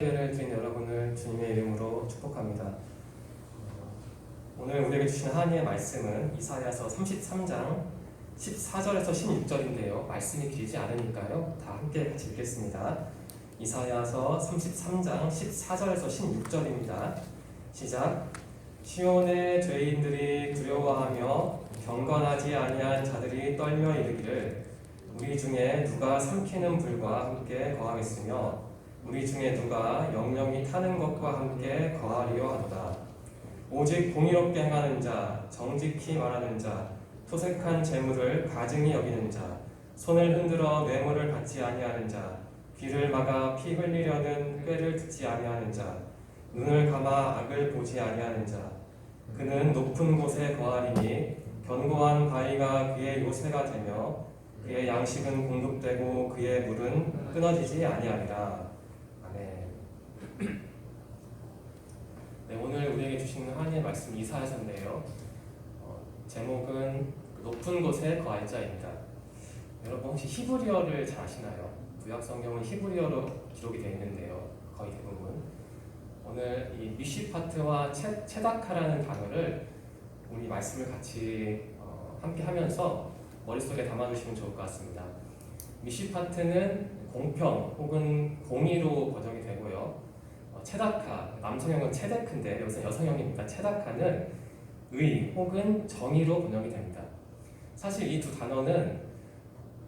예배를 드린 여러분을 주님의 이름으로 축복합니다. 오늘 우리에게 주신 하나님의 말씀은 이사야서 33장 14절에서 16절인데요. 말씀이 길지 않으니까요. 다 함께 같이 읽겠습니다. 이사야서 33장 14절에서 16절입니다. 시작. 시온의 죄인들이 두려워하며 경건하지 아니한 자들이 떨며 이르기를 우리 중에 누가 삼키는 불과 함께 거하겠으며 우리 중에 누가 영영이 타는 것과 함께 거하리요 하도다. 오직 공의롭게 행하는 자, 정직히 말하는 자, 토색한 재물을 가증히 여기는 자, 손을 흔들어 뇌물을 받지 아니하는 자, 귀를 막아 피 흘리려는 꾀를 듣지 아니하는 자, 눈을 감아 악을 보지 아니하는 자, 그는 높은 곳에 거하리니 견고한 바위가 그의 요새가 되며 그의 양식은 공급되고 그의 물은 끊어지지 아니하리라. 네, 오늘 우리에게 주시는 하나님의 말씀 이사야서인데요. 제목은 높은 곳에 거할 자입니다. 여러분 혹시 히브리어를 잘 아시나요? 구약 성경은 히브리어로 기록이 되어 있는데요. 거의 대부분. 오늘 이 미시파트와 체다카라는 단어를 우리 말씀을 같이 함께 하면서 머릿속에 담아두시면 좋을 것 같습니다. 미시파트는 공평 혹은 공의로 번역이 되고요. 체다카, 남성형은 체데크인데 여기서 여성형입니다. 체다카는 의 혹은 정의로 번역이 됩니다. 사실 이 두 단어는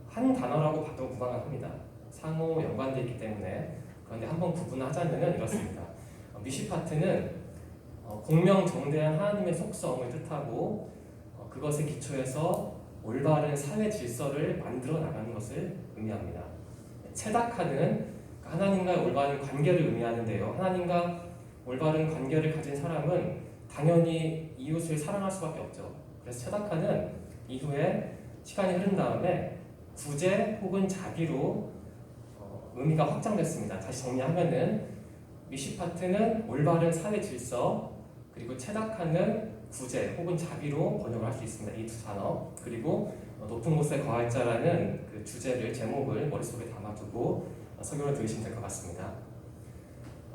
한 단어라고 봐도 무방합니다. 상호 연관되어 있기 때문에. 그런데 한번 구분하자면 이렇습니다. 미시파트는 공명정대한 하나님의 속성을 뜻하고 그것에 기초해서 올바른 사회 질서를 만들어 나가는 것을 의미합니다. 체다카는 하나님과의 올바른 관계를 의미하는데요. 하나님과 올바른 관계를 가진 사람은 당연히 이웃을 사랑할 수밖에 없죠. 그래서 체다카는 이후에 시간이 흐른 다음에 구제 혹은 자비로 의미가 확장됐습니다. 다시 정리하면은 미시파트는 올바른 사회 질서, 그리고 체다카는 구제 혹은 자비로 번역을 할 수 있습니다. 이 두 단어. 그리고 높은 곳에 거할 자라는 그 주제를, 제목을 머릿속에 담아두고 설교를 들으시면 될 것 같습니다.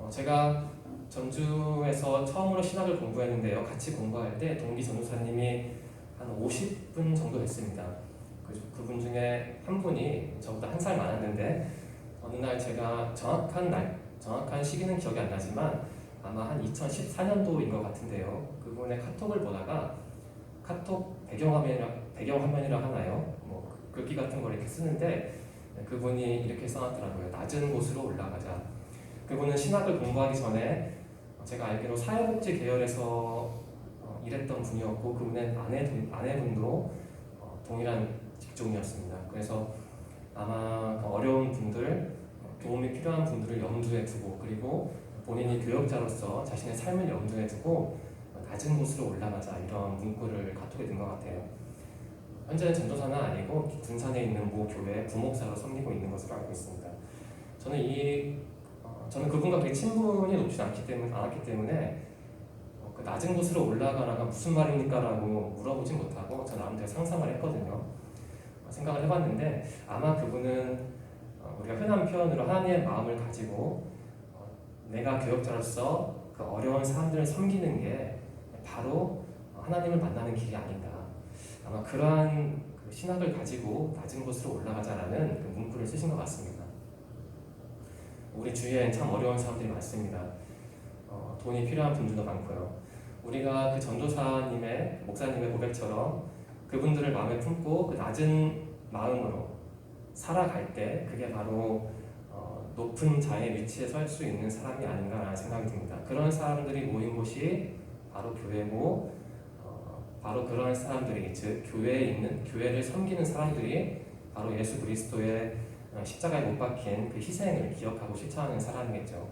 제가 전주에서 처음으로 신학을 공부했는데요. 같이 공부할 때 동기 전도사님이 한 50분 정도 됐습니다. 그분 중에 한 분이 저보다 한 살 많았는데 어느 날 제가 정확한 시기는 기억이 안 나지만 아마 한 2014년도인 것 같은데요. 그분의 카톡을 보다가 카톡 배경화면이라 하나요? 뭐 글귀 같은 걸 이렇게 쓰는데 그분이 이렇게 써놨더라고요. 낮은 곳으로 올라가자. 그분은 신학을 공부하기 전에 제가 알기로 사회복지 계열에서 일했던 분이었고 그분의 아내분도 동일한 직종이었습니다. 그래서 아마 어려운 분들, 도움이 필요한 분들을 염두에 두고 그리고 본인이 교역자로서 자신의 삶을 염두에 두고 낮은 곳으로 올라가자 이런 문구를 카톡에 넣은 것 같아요. 현재는 전도사는 아니고 군산에 있는 모 교회 부목사로 섬기고 있는 것으로 알고 있습니다. 저는 그분과 그렇게 친분이 높지 않았기 때문에 그 낮은 곳으로 올라가라가 무슨 말입니까? 라고 물어보진 못하고 저 나름대로 상상을 했거든요. 생각을 해봤는데 아마 그분은 우리가 흔한 표현으로 하나님의 마음을 가지고 내가 교역자로서 그 어려운 사람들을 섬기는 게 바로 하나님을 만나는 길이 아닌가. 아마 그러한 그 신학을 가지고 낮은 곳으로 올라가자라는 그 문구를 쓰신 것 같습니다. 우리 주위엔 참 어려운 사람들이 많습니다. 돈이 필요한 분들도 많고요. 우리가 그 전도사님의, 목사님의 고백처럼 그분들을 마음에 품고 그 낮은 마음으로 살아갈 때 그게 바로 높은 자의 위치에 설 수 있는 사람이 아닌가라는 생각이 듭니다. 그런 사람들이 모인 곳이 바로 교회고 바로 그런 사람들이, 즉 교회를 섬기는 사람들이 바로 예수 그리스도의 십자가에 못 박힌 그 희생을 기억하고 실천하는 사람이겠죠.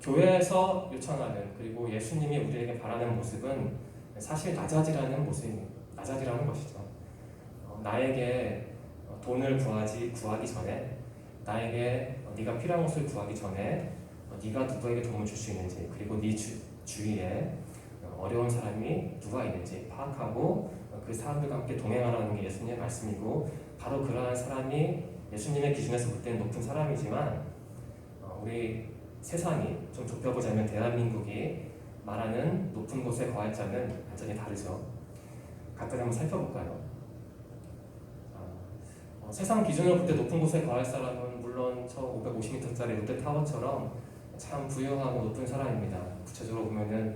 교회에서 요청하는, 그리고 예수님이 우리에게 바라는 모습은 사실 낮아지라는 것이죠. 나에게 돈을 구하기 전에, 나에게 네가 필요한 것을 구하기 전에 네가 누구에게 도움을 줄 수 있는지, 그리고 네 주위에 어려운 사람이 누가 있는지 파악하고 그 사람들과 함께 동행하라는 게 예수님의 말씀이고, 바로 그러한 사람이 예수님의 기준에서 볼 때는 높은 사람이지만 우리 세상이 좀 좁혀보자면 대한민국이 말하는 높은 곳에 거할 자는 완전히 다르죠. 각각 한번 살펴볼까요? 세상 기준으로 볼 때 높은 곳에 거할 사람은 물론 저 550m짜리 롯데타워처럼 참 부유하고 높은 사람입니다. 구체적으로 보면은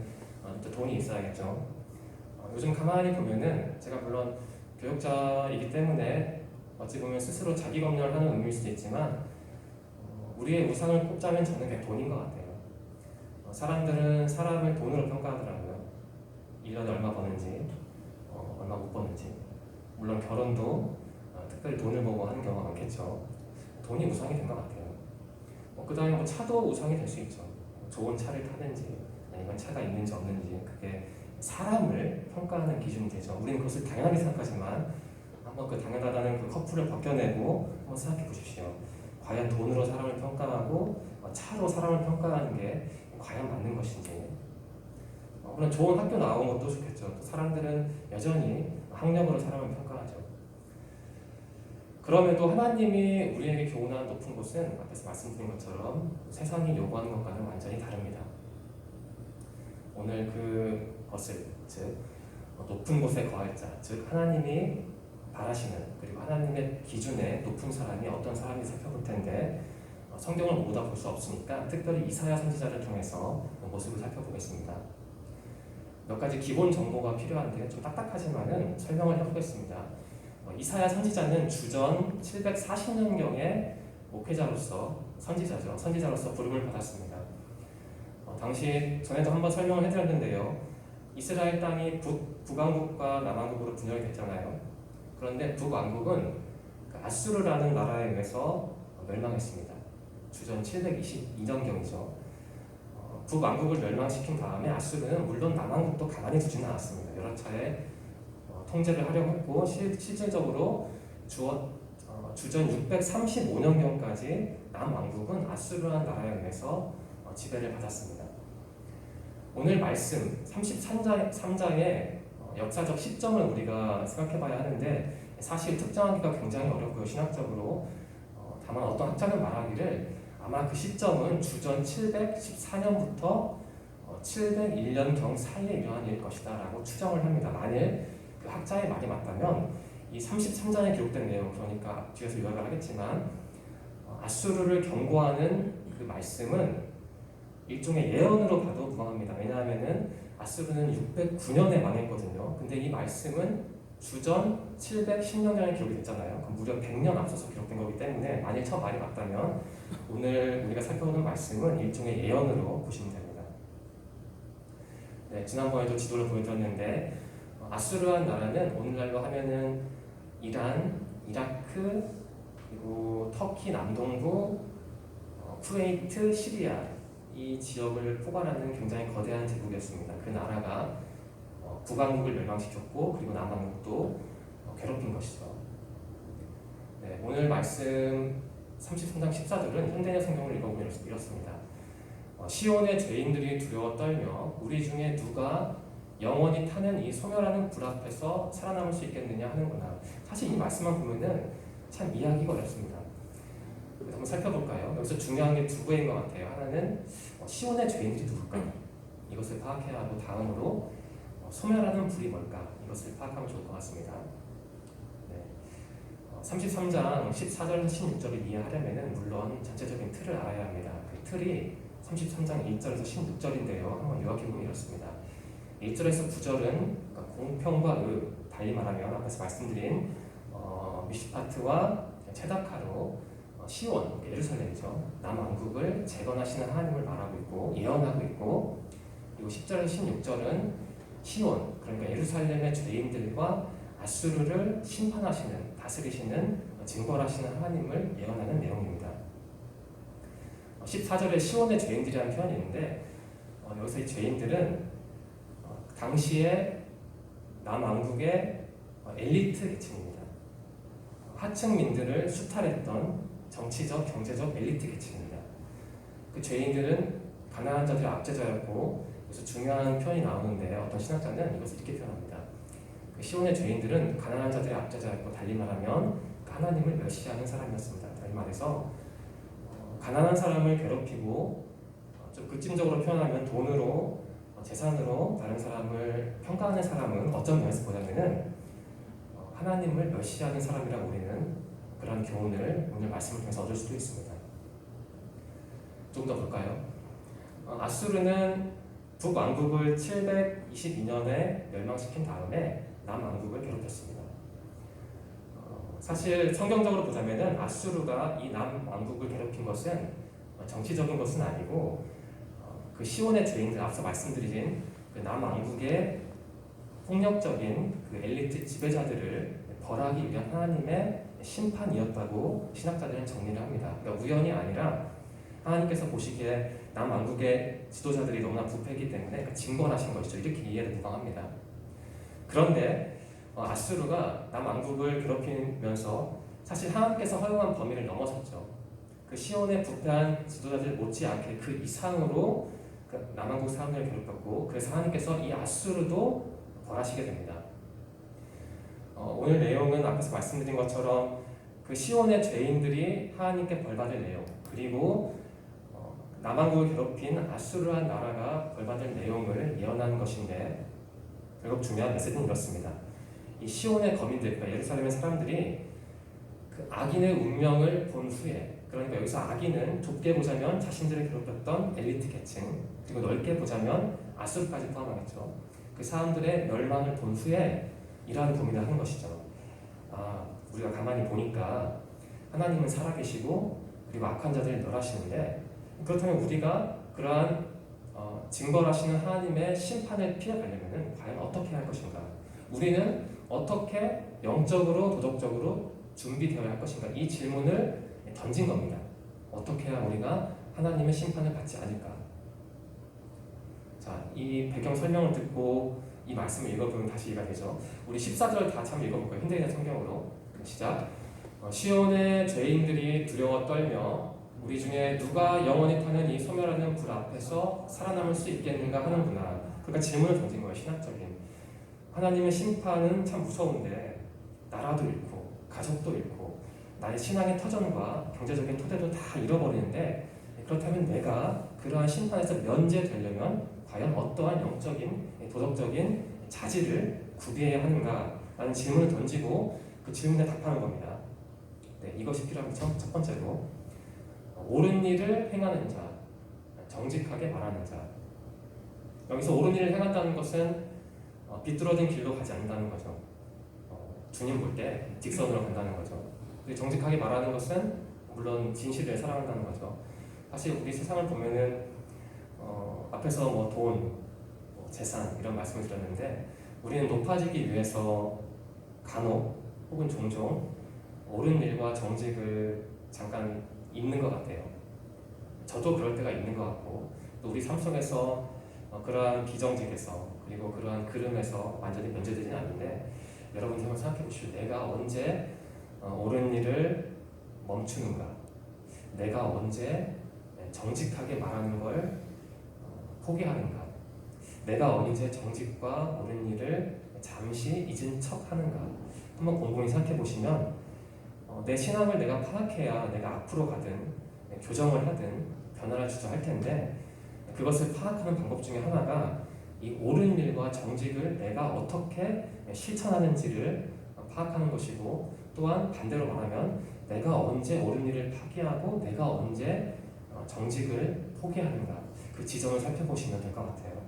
또 돈이 있어야겠죠. 요즘 가만히 보면은 제가 물론 교육자이기 때문에 어찌 보면 스스로 자기 검열을 하는 의미일 수도 있지만 우리의 우상을 꼽자면 저는 그냥 돈인 것 같아요. 사람들은 사람을 돈으로 평가하더라고요. 1년에 얼마 버는지, 얼마 못 버는지. 물론 결혼도 특별히 돈을 보고 하는 경우가 많겠죠. 돈이 우상이 된 것 같아요. 그 다음에 뭐 차도 우상이 될 수 있죠. 좋은 차를 타는지 아니면 차가 있는지 없는지 그게 사람을 평가하는 기준이 되죠. 우리는 그것을 당연하게 생각하지만 한번 그 당연하다는 그 커플을 벗겨내고 한번 생각해 보십시오. 과연 돈으로 사람을 평가하고 차로 사람을 평가하는 게 과연 맞는 것인지. 물론 좋은 학교 나온 것도 좋겠죠. 또 사람들은 여전히 학력으로 사람을 평가하죠. 그럼에도 하나님이 우리에게 교훈하는 높은 곳은 앞에서 말씀드린 것처럼 세상이 요구하는 것과는 완전히 다릅니다. 오늘 그것을 즉 높은 곳에 거할 자, 즉 하나님이 바라시는 그리고 하나님의 기준에 높은 사람이 어떤 사람인지 살펴볼 텐데 성경을 모두 다 볼 수 없으니까 특별히 이사야 선지자를 통해서 그 모습을 살펴보겠습니다. 몇 가지 기본 정보가 필요한데 좀 딱딱하지만은 설명을 해보겠습니다. 이사야 선지자는 주전 740년경에 목회자로서 선지자로서 부름을 받았습니다. 당시 전에도 한번 설명을 해드렸는데요. 이스라엘 땅이 북왕국과 남왕국으로 분열이 됐잖아요. 그런데 북왕국은 아수르라는 나라에 의해서 멸망했습니다. 주전 722년경이죠. 북왕국을 멸망시킨 다음에 아수르는 물론 남왕국도 가만히 두지는 않았습니다. 여러 차례 통제를 하려고 했고 실질적으로 주전 635년경까지 남왕국은 아수르라는 나라에 의해서 지배를 받았습니다. 오늘 말씀 33장의 역사적 시점을 우리가 생각해봐야 하는데 사실 특정하기가 굉장히 어렵고요. 신학적으로. 다만 어떤 학자는 말하기를 아마 그 시점은 주전 714년부터 701년경 사이에 일어난 일일 것이다 라고 추정을 합니다. 만일 그 학자의 말이 맞다면 이 33장에 기록된 내용, 그러니까 뒤에서 요약을 하겠지만 아수르를 경고하는 그 말씀은 일종의 예언으로 봐도 무방합니다. 왜냐하면 아수르는 609년에 망했거든요. 근데 이 말씀은 주전 710년경에 기록이 됐잖아요. 그럼 무려 100년 앞서서 기록된 거기 때문에 만일 저 말이 맞다면 오늘 우리가 살펴보는 말씀은 일종의 예언으로 보시면 됩니다. 네, 지난번에도 지도를 보여드렸는데 아수르한 나라는 오늘날로 하면은 이란, 이라크, 그리고 터키 남동부, 쿠웨이트, 시리아 이 지역을 포괄하는 굉장히 거대한 제국이었습니다. 그 나라가 북왕국을 멸망시켰고 그리고 남왕국도 괴롭힌 것이죠. 네, 오늘 말씀 33장 14절은 현대의 성경을 읽어보면 이렇습니다. 시온의 죄인들이 두려워 떨며 우리 중에 누가 영원히 타는 이 소멸하는 불 앞에서 살아남을 수 있겠느냐 하는구나. 사실 이 말씀만 보면은 참 이해하기가 어렵습니다. 한번 살펴볼까요? 여기서 중요한 게 두 개인 것 같아요. 하나는 시온의 죄인들이 누굴까? 이것을 파악해야 하고 다음으로 소멸하는 불이 뭘까? 이것을 파악하면 좋을 것 같습니다. 네. 33장 14절 16절을 이해하려면 물론 전체적인 틀을 알아야 합니다. 그 틀이 33장 1절에서 16절인데요. 한번 요약해보면 이렇습니다. 1절에서 9절은 그러니까 공평과 달리 말하면 앞에서 말씀드린 미시파트와 체다카로 시온, 예루살렘이죠. 남왕국을 재건하시는 하나님을 말하고 있고 예언하고 있고, 그리고 10절에서 16절은 시온, 그러니까 예루살렘의 죄인들과 아수르를 심판하시는, 다스리시는, 징벌하시는 하나님을 예언하는 내용입니다. 14절에 시온의 죄인들이라는 표현이 있는데 여기서 이 죄인들은 당시에 남왕국의 엘리트 계층입니다. 하층민들을 수탈했던 정치적, 경제적 엘리트 계층입니다. 그 죄인들은 가난한 자들의 압제자였고, 그래서 중요한 표현이 나오는데 어떤 신학자는 이것을 이렇게 표현합니다. 그 시온의 죄인들은 가난한 자들의 압제자였고, 달리 말하면 하나님을 멸시하는 사람이었습니다. 달리 말해서 가난한 사람을 괴롭히고 좀 극진적으로 표현하면 돈으로 재산으로 다른 사람을 평가하는 사람은 어떤 면에서 보자면은 하나님을 멸시하는 사람이라고 우리는 그런 교훈을 오늘 말씀을 통해서 얻을 수도 있습니다. 좀 더 볼까요? 아수르는 북왕국을 722년에 멸망시킨 다음에 남왕국을 괴롭혔습니다. 사실 성경적으로 보자면은 아수르가 이 남왕국을 괴롭힌 것은 정치적인 것은 아니고 그 시온의 죄인들, 앞서 말씀드린 그 남왕국의 폭력적인 그 엘리트 지배자들을 벌하기 위한 하나님의 심판이었다고 신학자들은 정리를 합니다. 그러니까 우연이 아니라 하나님께서 보시기에 남왕국의 지도자들이 너무나 부패이기 때문에 징벌하신 것이죠. 이렇게 이해를 무방합니다. 그런데 아수르가 남왕국을 괴롭히면서 사실 하나님께서 허용한 범위를 넘어섰죠. 그 시온의 부패한 지도자들 못지않게 그 이상으로 그 남왕국 사람들을 괴롭혔고, 그래서 하나님께서 이 아수르도 벌하시게 됩니다. 오늘 내용은 앞에서 말씀드린 것처럼 그 시온의 죄인들이 하나님께 벌받을 내용, 그리고 남왕국을 괴롭힌 아수르한 나라가 벌받을 내용을 예언하는 것인데, 결국 중요한 메시지는 이렇습니다. 이 시온의 거민들, 그러니까 예루살렘의 사람들이 그 악인의 운명을 본 후에, 그러니까 여기서 악인은 좁게 보자면 자신들을 괴롭혔던 엘리트 계층, 그리고 넓게 보자면 아수르까지 포함하겠죠. 그 사람들의 멸망을 본 후에 이러한 고민을 하는 것이죠. 우리가 가만히 보니까 하나님은 살아계시고 그리고 악한 자들을 멸하시는데, 그렇다면 우리가 그러한 징벌하시는 하나님의 심판을 피해가려면 과연 어떻게 할 것인가? 우리는 어떻게 영적으로 도덕적으로 준비되어야 할 것인가? 이 질문을 던진 겁니다. 어떻게 해야 우리가 하나님의 심판을 받지 않을까? 자, 이 배경 설명을 듣고 이 말씀을 읽어보면 다시 이해가 되죠. 우리 14절 다 한번 읽어볼까요? 힌트리나 성경으로. 시작. 시온의 죄인들이 두려워 떨며 우리 중에 누가 영원히 타는 이 소멸하는 불 앞에서 살아남을 수 있겠는가 하는구나. 그러니까 질문을 던진 거예요. 신학적인. 하나님의 심판은 참 무서운데 나라도 잃고 가족도 잃고 나의 신앙의 터전과 경제적인 토대도 다 잃어버리는데, 그렇다면 내가 그러한 심판에서 면제되려면 과연 어떠한 영적인 도덕적인 자질을 구비해야 하는가 라는 질문을 던지고 그 질문에 답하는 겁니다. 네, 이것이 필요합니다. 첫 번째로 옳은 일을 행하는 자, 정직하게 말하는 자. 여기서 옳은 일을 행한다는 것은 비뚤어진 길로 가지 않는다는 거죠. 주님 볼 때 직선으로 간다는 거죠. 정직하게 말하는 것은 물론 진실을 사랑한다는 거죠. 사실 우리 세상을 보면은 앞에서 뭐 돈, 재산 이런 말씀을 드렸는데, 우리는 높아지기 위해서 간혹 혹은 종종 옳은 일과 정직을 잠깐 잊는 것 같아요. 저도 그럴 때가 있는 것 같고, 또 우리 삶 속에서 그러한 비정직에서 그리고 그러한 그름에서 완전히 면제되지는 않는데, 여러분들 한번 생각해 보시오. 내가 언제 옳은 일을 멈추는가? 내가 언제 정직하게 말하는 걸 포기하는가? 내가 언제 정직과 옳은 일을 잠시 잊은 척 하는가? 한번 곰곰이 생각해 보시면 내 신앙을 내가 파악해야 내가 앞으로 가든 교정을 하든 변화를 주저할 텐데, 그것을 파악하는 방법 중에 하나가 이 옳은 일과 정직을 내가 어떻게 실천하는지를 파악하는 것이고, 또한 반대로 말하면 내가 언제 옳은 일을 파기하고 내가 언제 정직을 포기하는가, 그 지점을 살펴보시면 될 것 같아요.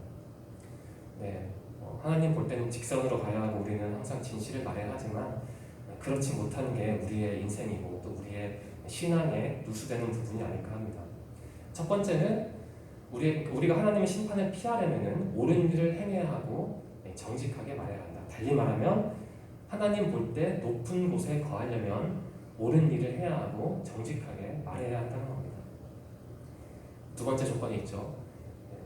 네, 하나님 볼 때는 직선으로 가야 하고 우리는 항상 진실을 말해야 하지만 그렇지 못하는 게 우리의 인생이고 또 우리의 신앙에 누수되는 부분이 아닐까 합니다. 첫 번째는 우리가 하나님의 심판을 피하려면 옳은 일을 행해야 하고 정직하게 말해야 한다. 달리 말하면 하나님 볼 때 높은 곳에 거하려면 옳은 일을 해야 하고 정직하게 말해야 한다는 겁니다. 두 번째 조건이 있죠.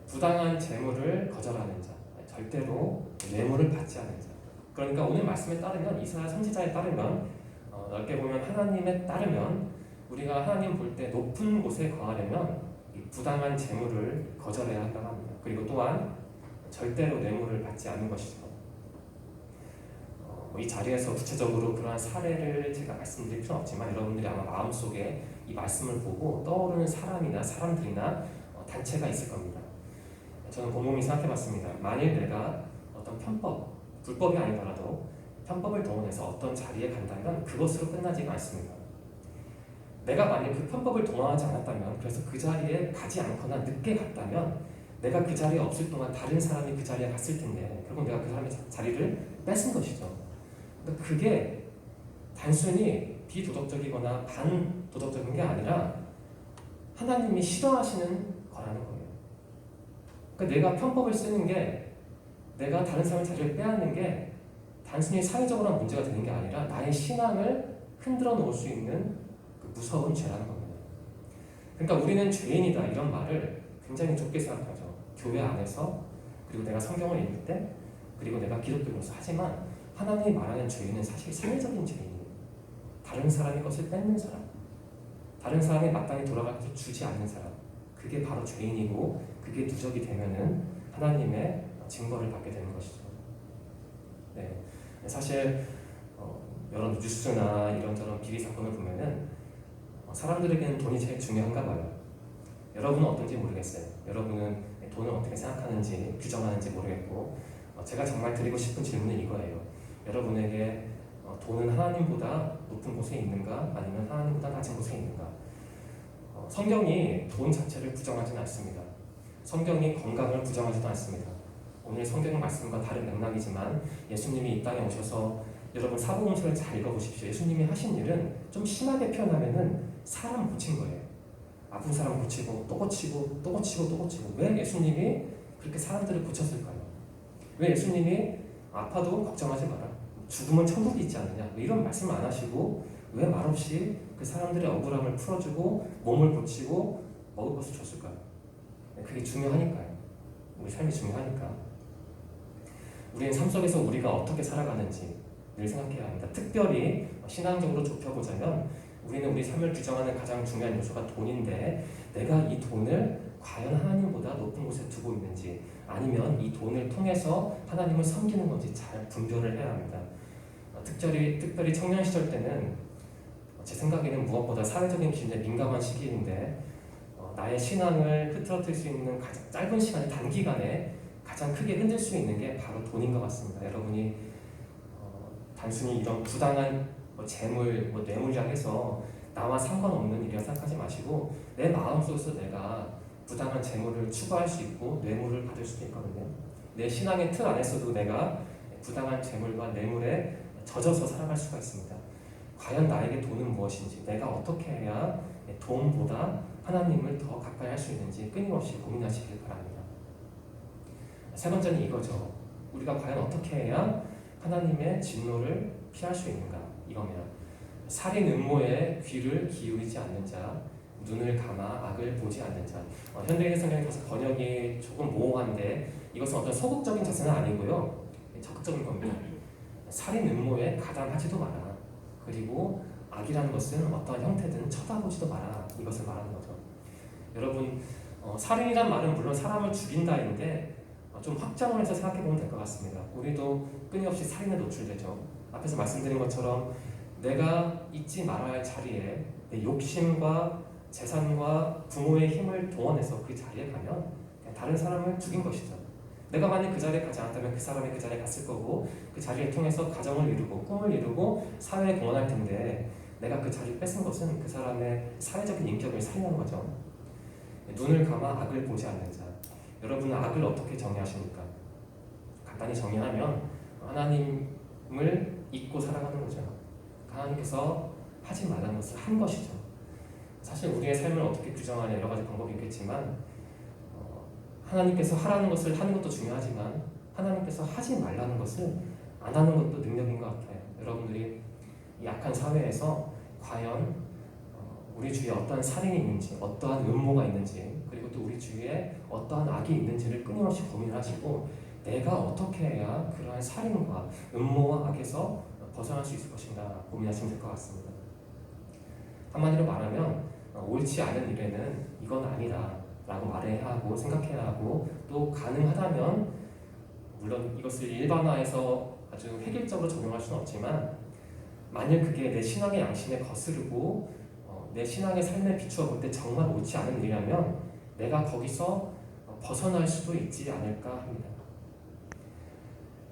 부당한 재물을 거절하는 자, 절대로 뇌물을 받지 않는 자. 그러니까 오늘 말씀에 따르면, 이사야 선지자에 따르면, 넓게 보면 하나님에 따르면 우리가 하나님 볼 때 높은 곳에 거하려면 이 부당한 재물을 거절해야 한다고 합니다. 그리고 또한 절대로 뇌물을 받지 않는 것이죠. 이 자리에서 구체적으로 그러한 사례를 제가 말씀드릴 필요는 없지만 여러분들이 아마 마음속에 이 말씀을 보고 떠오르는 사람이나 사람들이나 단체가 있을 겁니다. 저는 곰곰이 생각해봤습니다. 만일 내가 어떤 편법, 불법이 아니더라도 편법을 동원해서 어떤 자리에 간다면 그것으로 끝나지가 않습니다. 내가 만약 그 편법을 동원하지 않았다면, 그래서 그 자리에 가지 않거나 늦게 갔다면 내가 그 자리에 없을 동안 다른 사람이 그 자리에 갔을 텐데 결국 내가 그 사람의 자리를 뺏은 것이죠. 그러니까 그게 단순히 비도덕적이거나 반도덕적인 게 아니라 하나님이 싫어하시는 거라는 거예요. 그러니까 내가 편법을 쓰는 게, 내가 다른 사람의 자리를 빼앗는 게 단순히 사회적으로 문제가 되는 게 아니라 나의 신앙을 흔들어 놓을 수 있는 그 무서운 죄라는 겁니다. 그러니까 우리는 죄인이다 이런 말을 굉장히 좁게 생각하죠. 교회 안에서, 그리고 내가 성경을 읽을 때, 그리고 내가 기독교로서. 하지만 하나님이 말하는 죄인은 사실 사회적인 죄인이에요. 다른 사람의 것을 뺏는 사람, 다른 사람이 마땅히 돌아갈 것을 주지 않는 사람, 그게 바로 죄인이고, 그게 누적이 되면은 하나님의 징벌을 받게 되는 것이죠. 네, 사실 여러 뉴스나 이런저런 비리 사건을 보면은 사람들에게는 돈이 제일 중요한가 봐요. 여러분은 어떤지 모르겠어요. 여러분은 돈을 어떻게 생각하는지, 규정하는지 모르겠고, 제가 정말 드리고 싶은 질문은 이거예요. 여러분에게 돈은 하나님보다 높은 곳에 있는가, 아니면 하나님보다 낮은 곳에 있는가? 성경이 돈 자체를 부정하지는 않습니다. 성경이 건강을 부정하지도 않습니다. 오늘 성경 말씀과 다른 맥락이지만 예수님이 이 땅에 오셔서, 여러분 사복음서를 잘 읽어보십시오. 예수님이 하신 일은 좀 심하게 표현하면은 사람 고친 거예요. 아픈 사람 고치고 또 고치고 또 고치고 또 고치고. 왜 예수님이 그렇게 사람들을 고쳤을까요? 왜 예수님이 아파도 걱정하지 마라, 죽으면 천국이 있지 않느냐, 이런 말씀 안 하시고 왜 말없이 그 사람들의 억울함을 풀어주고 몸을 고치고 먹을 것을 줬을까요? 그게 중요하니까요. 우리 삶이 중요하니까. 우리는 삶 속에서 우리가 어떻게 살아가는지 늘 생각해야 합니다. 특별히 신앙적으로 좁혀보자면 우리는 우리 삶을 규정하는 가장 중요한 요소가 돈인데, 내가 이 돈을 과연 하나님보다 높은 곳에 두고 있는지, 아니면 이 돈을 통해서 하나님을 섬기는 건지 잘 분별을 해야 합니다. 특별히 청년 시절 때는 제 생각에는 무엇보다 사회적인 기준에 민감한 시기인데, 나의 신앙을 흐트러뜨릴 수 있는 가장 짧은 시간, 단기간에 가장 크게 흔들 수 있는 게 바로 돈인 것 같습니다. 여러분이 단순히 이런 부당한 재물, 뇌물이라 해서 나와 상관없는 일이라 생각하지 마시고, 내 마음속에서 내가 부당한 재물을 추구할 수 있고 뇌물을 받을 수도 있거든요. 내 신앙의 틀 안에서도 내가 부당한 재물과 뇌물에 젖어서 살아갈 수가 있습니다. 과연 나에게 돈은 무엇인지, 내가 어떻게 해야 돈보다 하나님을 더 가까이 할 수 있는지 끊임없이 고민하시길 바랍니다. 세 번째는 이거죠. 우리가 과연 어떻게 해야 하나님의 진노를 피할 수 있는가? 이겁니다. 살인 음모에 귀를 기울이지 않는 자, 눈을 감아 악을 보지 않는 자. 현대인 성경에 다소 번역이 조금 모호한데 이것은 어떤 소극적인 자세는 아니고요, 적극적인 겁니다. 살인 음모에 가담하지도 마라. 그리고 악이라는 것은 어떠한 형태든 쳐다보지도 마라. 이것을 말하는 거죠. 여러분, 살인이란 말은 물론 사람을 죽인다인데 좀 확장을 해서 생각해보면 될 것 같습니다. 우리도 끊임없이 살인에 노출되죠. 앞에서 말씀드린 것처럼 내가 있지 말아야 할 자리에 내 욕심과 재산과 부모의 힘을 동원해서 그 자리에 가면 다른 사람을 죽인 것이죠. 내가 만약 그 자리에 가지 않았다면 그 사람이 그 자리에 갔을 거고, 그 자리를 통해서 가정을 이루고 꿈을 이루고 사회에 공헌할 텐데, 내가 그 자리를 뺏은 것은 그 사람의 사회적인 인격을 살리는 거죠. 눈을 감아 악을 보지 않는 자. 여러분은 악을 어떻게 정의하십니까? 간단히 정의하면 하나님을 잊고 살아가는 거죠. 하나님께서 하지 말라는 것을 한 것이죠. 사실 우리의 삶을 어떻게 규정하냐 여러 가지 방법이 있겠지만, 하나님께서 하라는 것을 하는 것도 중요하지만 하나님께서 하지 말라는 것을 안 하는 것도 능력인 것 같아요. 여러분들이 약한 사회에서 과연 우리 주위에 어떠한 살인이 있는지, 어떠한 음모가 있는지, 그리고 또 우리 주위에 어떠한 악이 있는지를 끊임없이 고민을 하시고, 내가 어떻게 해야 그러한 살인과 음모와 악에서 벗어날 수 있을 것인가 고민하시면 될 것 같습니다. 한마디로 말하면 옳지 않은 일에는 이건 아니다 라고 말해야 하고 생각해야 하고, 또 가능하다면, 물론 이것을 일반화해서 아주 획일적으로 적용할 수는 없지만, 만약 그게 내 신앙의 양심에 거스르고 내 내 신앙의 삶에 비추어 볼 때 정말 옳지 않은 일이라면 내가 거기서 벗어날 수도 있지 않을까 합니다.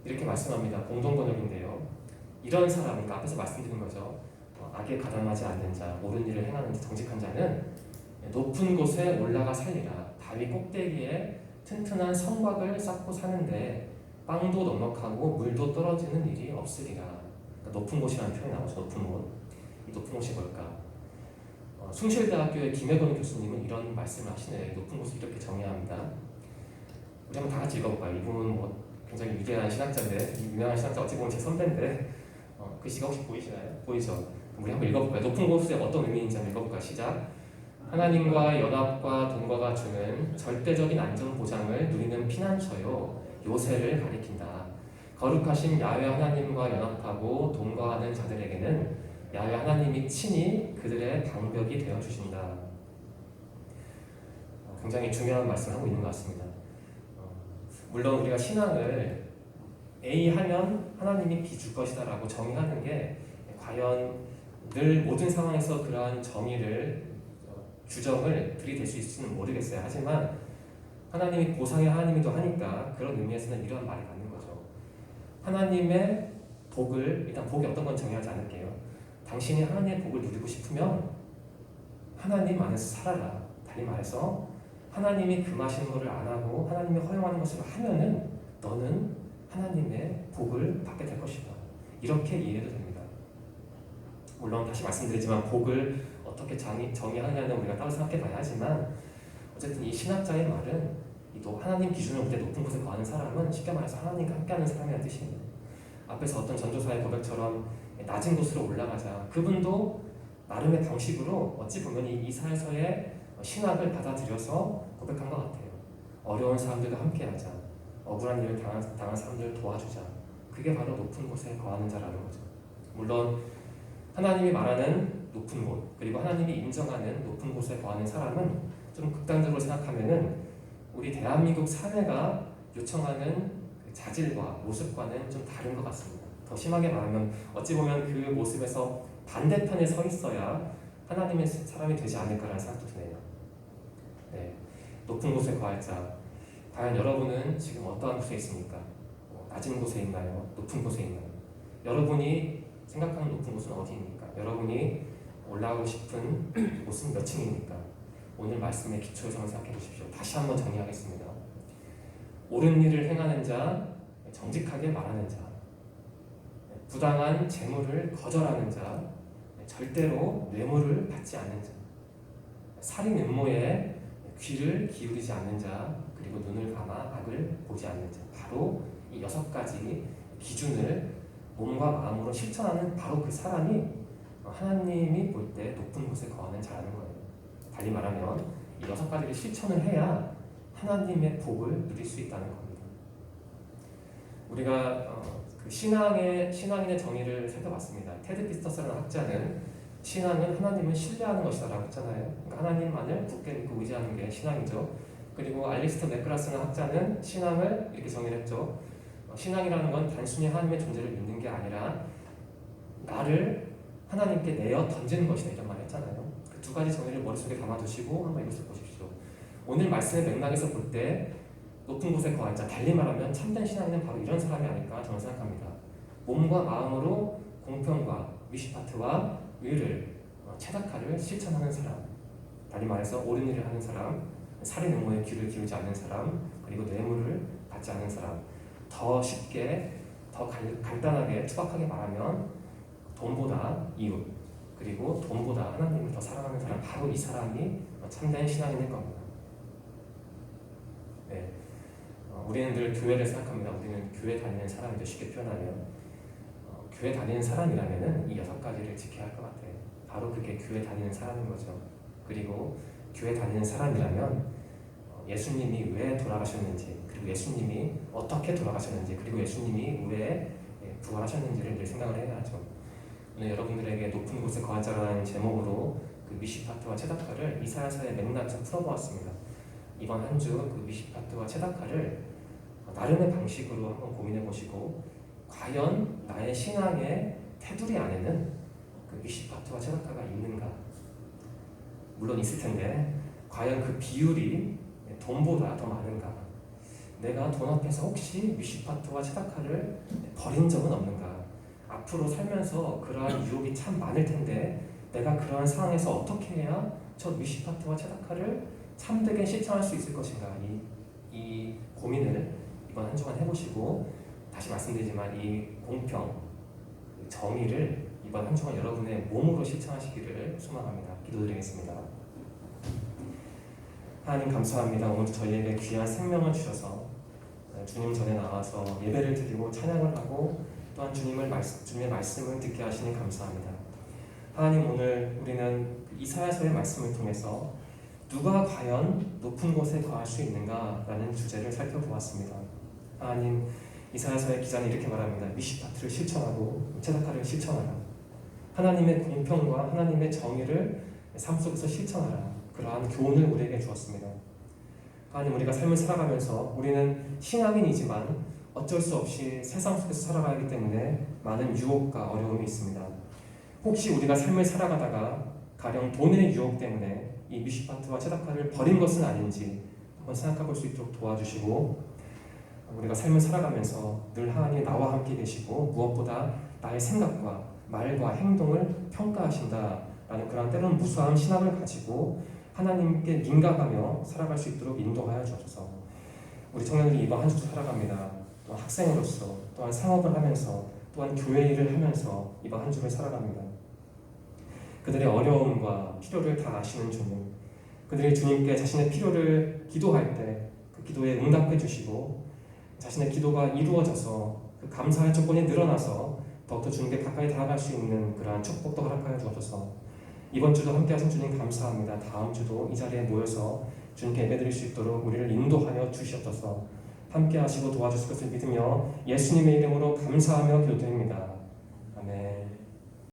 이렇게 말씀합니다. 공동번역인데요. 이런 사람, 그러니까 앞에서 말씀드린 거죠. 악에 가담하지 않는 자, 옳은 일을 행하는 자, 정직한 자는 높은 곳에 올라가 살리라. 바위 꼭대기에 튼튼한 성곽을 쌓고 사는데 빵도 넉넉하고 물도 떨어지는 일이 없으리라. 그러니까 높은 곳이라는 표현이 나오죠. 높은 곳. 이 높은 곳이 뭘까? 숭실대학교의 김혜건 교수님은 이런 말씀을 하시네요. 높은 곳을 이렇게 정의합니다. 우리 한번 다 같이 읽어볼까요? 이분은 뭐 굉장히 위대한 신학자인데, 유명한 신학자, 어찌 보면 제 선배인데, 글씨가 혹시 보이시나요? 보이죠? 우리 한번 읽어볼까요? 높은 곳에 어떤 의미인지 한번 읽어볼까요? 시작. 하나님과 연합과 동거가 주는 절대적인 안전 보장을 누리는 피난처요, 요새를 가리킨다. 거룩하신 야훼 하나님과 연합하고 동거하는 자들에게는 야훼 하나님이 친히 그들의 방벽이 되어 주신다. 굉장히 중요한 말씀을 하고 있는 것 같습니다. 물론 우리가 신앙을 A 하면 하나님이 B 줄 것이다 라고 정의하는 게 과연 늘 모든 상황에서 그러한 정의를 규정을 들이댈 수 있을지는 모르겠어요. 하지만 하나님이 보상의 하나님이기도 하니까 그런 의미에서는 이러한 말이 맞는 거죠. 하나님의 복을, 일단 복이 어떤 건 정의하지 않을게요. 당신이 하나님의 복을 누리고 싶으면 하나님 안에서 살아라. 다시 말해서 하나님이 금하시는 것을 안 하고 하나님이 허용하는 것을 하면은 너는 하나님의 복을 받게 될 것이다. 이렇게 이해해도 됩니다. 물론 다시 말씀드리지만 복을 어떻게 정의하느냐는 우리가 따로 생각해 봐야 하지만 어쨌든 이 신학자의 말은 또 하나님 기준으로 볼 때 높은 곳에 거하는 사람은 쉽게 말해서 하나님과 함께하는 사람이라는 뜻입니다. 앞에서 어떤 전도사의 고백처럼 낮은 곳으로 올라가자. 그분도 나름의 방식으로 어찌 보면 이 이사야서의 신학을 받아들여서 고백한 것 같아요. 어려운 사람들과 함께하자. 억울한 일을 당한 사람들을 도와주자. 그게 바로 높은 곳에 거하는 자라는 거죠. 물론 하나님이 말하는 높은 곳, 그리고 하나님이 인정하는 높은 곳에 거하는 사람은 좀 극단적으로 생각하면은 우리 대한민국 사회가 요청하는 자질과 모습과는 좀 다른 것 같습니다. 더 심하게 말하면 어찌 보면 그 모습에서 반대편에 서 있어야 하나님의 사람이 되지 않을까라는 생각도 드네요. 네, 높은 곳에 거할 자. 과연 여러분은 지금 어떠한 곳에 있습니까? 낮은 곳에 있나요? 높은 곳에 있나요? 여러분이 생각하는 높은 곳은 어디입니까? 여러분이 올라가고 싶은 곳은 몇 층입니까? 오늘 말씀의 기초에서 한번 생각해 보십시오. 다시 한번 정리하겠습니다. 옳은 일을 행하는 자, 정직하게 말하는 자, 부당한 재물을 거절하는 자, 절대로 뇌물을 받지 않는 자, 살인 음모에 귀를 기울이지 않는 자, 그리고 눈을 감아 악을 보지 않는 자. 바로 이 6가지 기준을 몸과 마음으로 실천하는 바로 그 사람이 하나님이 볼 때 높은 곳에 거하는 자라는 거예요. 달리 말하면 이 6가지를 실천을 해야 하나님의 복을 누릴 수 있다는 겁니다. 우리가 그 신앙인의 정의를 살펴봤습니다. 테드 피스터스라는 학자는 신앙은 하나님을 신뢰하는 것이다 라고 했잖아요. 그러니까 하나님만을 굳게 믿고 의지하는 게 신앙이죠. 그리고 알리스터 맥그라스는 학자는 신앙을 이렇게 정의를 했죠. 신앙이라는 건 단순히 하나님의 존재를 믿는 게 아니라 나를 하나님께 내어 던지는 것이다 이런 말을 했잖아요. 그 2가지 정의를 머릿속에 담아두시고 한번 이것을 보십시오. 오늘 말씀의 맥락에서 볼 때 높은 곳에 거할 자, 달리 말하면 참된 신앙인은 바로 이런 사람이 아닐까 저는 생각합니다. 몸과 마음으로 공평과 미시파트와 의를, 체다카를 실천하는 사람, 달리 말해서 옳은 일을 하는 사람, 살인 음모에 귀를 기울이지 않는 사람, 그리고 뇌물을 받지 않는 사람. 더 쉽게, 더 간단하게, 투박하게 말하면 돈보다 이웃, 그리고 돈보다 하나님을 더 사랑하는 사람, 바로 이 사람이 참된 신앙인일 겁니다. 네. 우리는 늘 교회를 생각합니다. 우리는 교회 다니는 사람이죠. 쉽게 표현하면 교회 다니는 사람이라면은 이 6가지를 지켜야 할 것 같아요. 바로 그게 교회 다니는 사람인 거죠. 그리고 교회 다니는 사람이라면 예수님이 왜 돌아가셨는지, 그리고 예수님이 어떻게 돌아가셨는지, 그리고 예수님이 왜 부활하셨는지를 늘 생각을 해야 하죠. 오늘 여러분들에게 높은 곳에 거할 자라는 제목으로 그 미시파트와 체다카를 이사야서의 맥락에서 풀어보았습니다. 이번 한 주 그 미시파트와 체다카를 나름의 방식으로 한번 고민해 보시고 과연 나의 신앙의 테두리 안에는 그 미시파트와 체다카가 있는가? 물론 있을 텐데 과연 그 비율이 돈보다 더 많은가? 내가 돈 앞에서 혹시 뮤시파트와 체다카를 버린 적은 없는가? 앞으로 살면서 그러한 유혹이 참 많을 텐데 내가 그러한 상황에서 어떻게 해야 저 뮤시파트와 체다카를 참되게 실천할 수 있을 것인가? 이 고민을 이번 한 주간 해보시고, 다시 말씀드리지만 이 공평, 정의를 이번 한 주간 여러분의 몸으로 실천하시기를 소망합니다. 기도드리겠습니다. 하나님 감사합니다. 오늘 저희에게 귀한 생명을 주셔서 주님 전에 나와서 예배를 드리고 찬양을 하고 또한 주님의 말씀을 듣게 하시니 감사합니다. 하나님, 오늘 우리는 이사야서의 말씀을 통해서 누가 과연 높은 곳에 거할 수 있는가라는 주제를 살펴보았습니다. 하나님, 이사야서의 기자는 이렇게 말합니다. 뮤시파트를 실천하고 체다카를 실천하라. 하나님의 공평과 하나님의 정의를 삶 속에서 실천하라. 그러한 교훈을 우리에게 주었습니다. 하나님, 우리가 삶을 살아가면서 우리는 신앙인이지만 어쩔 수 없이 세상 속에서 살아가기 때문에 많은 유혹과 어려움이 있습니다. 혹시 우리가 삶을 살아가다가 가령 돈의 유혹 때문에 이 뮤시파트와 체다카를 버린 것은 아닌지 한번 생각해 볼 수 있도록 도와주시고, 우리가 삶을 살아가면서 늘 하나님이 나와 함께 계시고 무엇보다 나의 생각과 말과 행동을 평가하신다라는 그런 때로는 무수한 신앙을 가지고 하나님께 민감하며 살아갈 수 있도록 인도하여 주옵소서. 우리 청년들이 이번 한 주도 살아갑니다. 또한 학생으로서, 또한 상업을 하면서, 또한 교회 일을 하면서 이번 한 주를 살아갑니다. 그들의 어려움과 필요를 다 아시는 주님, 그들이 주님께 자신의 필요를 기도할 때 그 기도에 응답해 주시고 자신의 기도가 이루어져서 그 감사의 조건이 늘어나서 더욱더 주님께 가까이 다가갈 수 있는 그러한 축복도 허락하여 주옵소서. 이번 주도 함께 하신 주님 감사합니다. 다음 주도 이 자리에 모여서 주님께 예배드릴 수 있도록 우리를 인도하여 주시옵소서. 함께 하시고 도와주실 것을 믿으며 예수님의 이름으로 감사하며 기도드립니다.